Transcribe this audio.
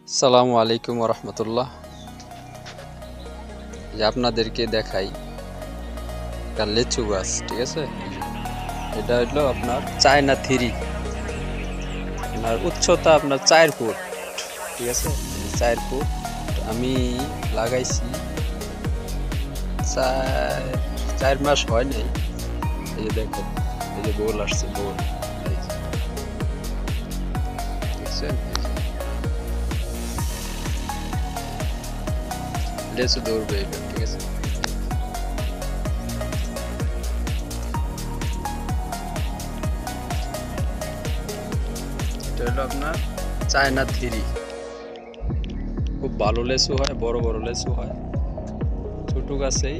আসসালামু আলাইকুম রহমতুল্লাহ। যে আপনাদেরকে দেখাই একটা লেচু গাছ, ঠিক আছে। এটা হলো আপনার চায়না থ্রি। আপনার উচ্চতা আপনার 4 ফুট, ঠিক আছে। 4 ফুট আমি লাগাইছি, 4 মাস হয় নাই। এই যে দেখেন, এই যে বোল আসছে, বোল দেখছেন, লেচু ধরবে এটা, ঠিক আছে। এটা হলো আপনার চায়না থ্রি। খুব ভালো লেচু হয়, বড় বড় লেচু হয়। ছোট গাছেই